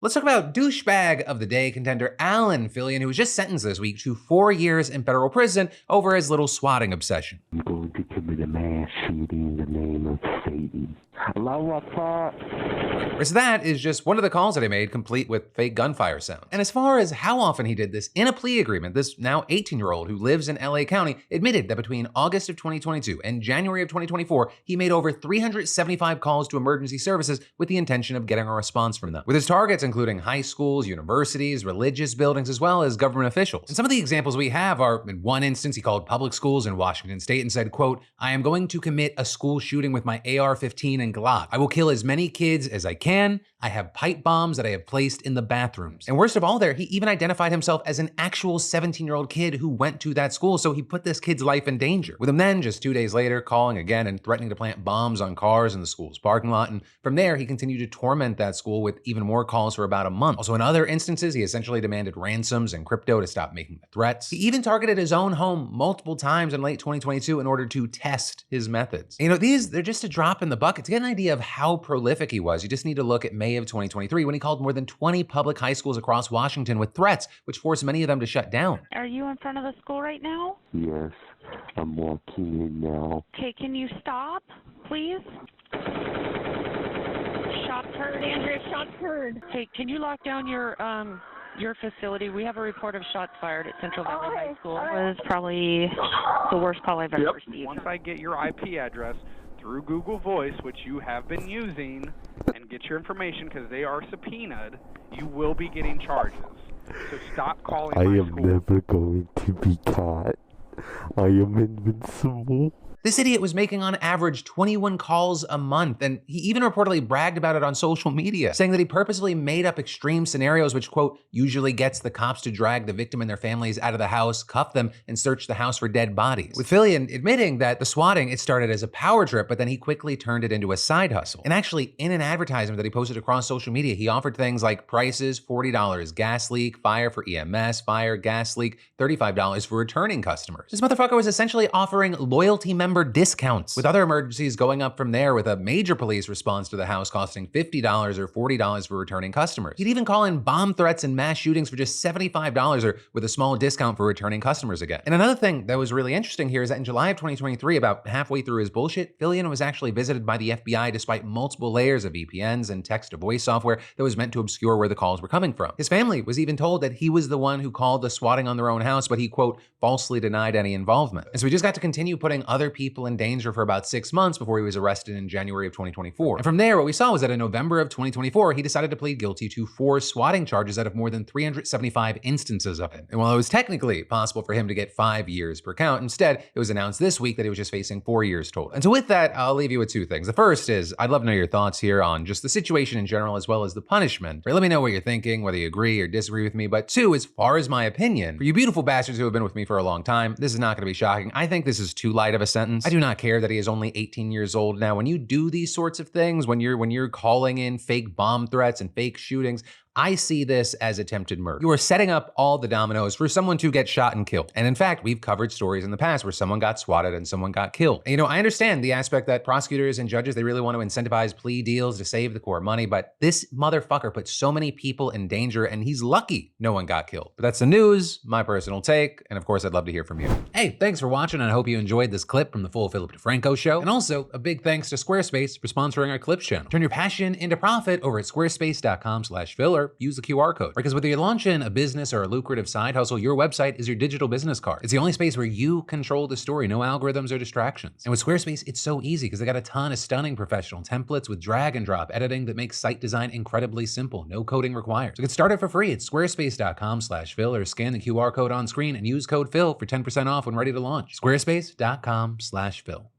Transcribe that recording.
Let's talk about douchebag of the day contender Alan Fillion, who was just sentenced this week to 4 years in federal prison over his little swatting obsession. I'm going to commit a mass shooting in the name of Satan. Allahu Akbar. So that is just one of the calls that he made, complete with fake gunfire sounds. And as far as how often he did this, in a plea agreement, this now 18-year-old who lives in LA County admitted that between August of 2022 and January of 2024, he made over 375 calls to emergency services with the intention of getting a response from them, with his targets including high schools, universities, religious buildings, as well as government officials. And some of the examples we have are, in one instance, he called public schools in Washington state and said, quote, "I am going to commit a school shooting with my AR-15 and Glock. I will kill as many kids as I can. I have pipe bombs that I have placed in the bathrooms." And worst of all there, he even identified himself as an actual 17-year-old kid who went to that school, so he put this kid's life in danger. With him then, just 2 days later, calling again and threatening to plant bombs on cars in the school's parking lot. And from there, he continued to torment that school with even more calls for about a month. Also, in other instances, he essentially demanded ransoms and crypto to stop making the threats. He even targeted his own home multiple times in late 2022 in order to test his methods. You know, they're just a drop in the bucket. To get an idea of how prolific he was, you just need to look at May of 2023 when he called more than 20 public high schools across Washington with threats, which forced many of them to shut down. Are you in front of the school right now? Yes, I'm walking in now. Okay, can you stop, please? Shots heard, Andrea, shots heard. Hey, can you lock down your facility? We have a report of shots fired at Central Valley High School. That was probably the worst call I've ever received. Once I get your IP address through Google Voice, which you have been using, and get your information because they are subpoenaed, you will be getting charges. So stop calling I my am school. never going to be caught. I am invincible. This idiot was making on average 21 calls a month, and he even reportedly bragged about it on social media, saying that he purposely made up extreme scenarios which, quote, usually gets the cops to drag the victim and their families out of the house, cuff them, and search the house for dead bodies. With Fillion admitting that the swatting, it started as a power trip, but then he quickly turned it into a side hustle. And actually, in an advertisement that he posted across social media, he offered things like prices, $40, gas leak, fire for EMS, fire, gas leak, $35 for returning customers. This motherfucker was essentially offering loyalty member discounts, with other emergencies going up from there, with a major police response to the house costing $50 or $40 for returning customers. He'd even call in bomb threats and mass shootings for just $75 or with a small discount for returning customers again. And another thing that was really interesting here is that in July of 2023, about halfway through his bullshit, Fillion was actually visited by the FBI despite multiple layers of VPNs and text-to-voice software that was meant to obscure where the calls were coming from. His family was even told that he was the one who called the swatting on their own house, but he, quote, falsely denied any involvement. And so he just got to continue putting other people in danger for about 6 months before he was arrested in January of 2024. And from there, what we saw was that in November of 2024, he decided to plead guilty to 4 swatting charges out of more than 375 instances of it. And while it was technically possible for him to get 5 years per count, instead, it was announced this week that he was just facing 4 years total. And so with that, I'll leave you with 2 things. The first is, I'd love to know your thoughts here on just the situation in general, as well as the punishment. Let me know what you're thinking, whether you agree or disagree with me. But 2, as far as my opinion, for you beautiful bastards who have been with me for a long time, this is not gonna be shocking. I think this is too light of a sentence. I do not care that he is only 18 years old now. When you do these sorts of things, when you're calling in fake bomb threats and fake shootings, I see this as attempted murder. You are setting up all the dominoes for someone to get shot and killed. And in fact, we've covered stories in the past where someone got swatted and someone got killed. And, you know, I understand the aspect that prosecutors and judges, they really want to incentivize plea deals to save the court money, but this motherfucker put so many people in danger and he's lucky no one got killed. But that's the news, my personal take, and of course, I'd love to hear from you. Hey, thanks for watching, and I hope you enjoyed this clip from the full Philip DeFranco show. And also, a big thanks to Squarespace for sponsoring our Clips channel. Turn your passion into profit over at squarespace.com/filler. Use the QR code. Because whether you're launching a business or a lucrative side hustle, your website is your digital business card. It's the only space where you control the story, no algorithms or distractions. And with Squarespace, it's so easy because they got a ton of stunning professional templates with drag and drop editing that makes site design incredibly simple. No coding required. So get started for free at squarespace.com/Phil, or scan the QR code on screen and use code Phil for 10% off when ready to launch. Squarespace.com/Phil.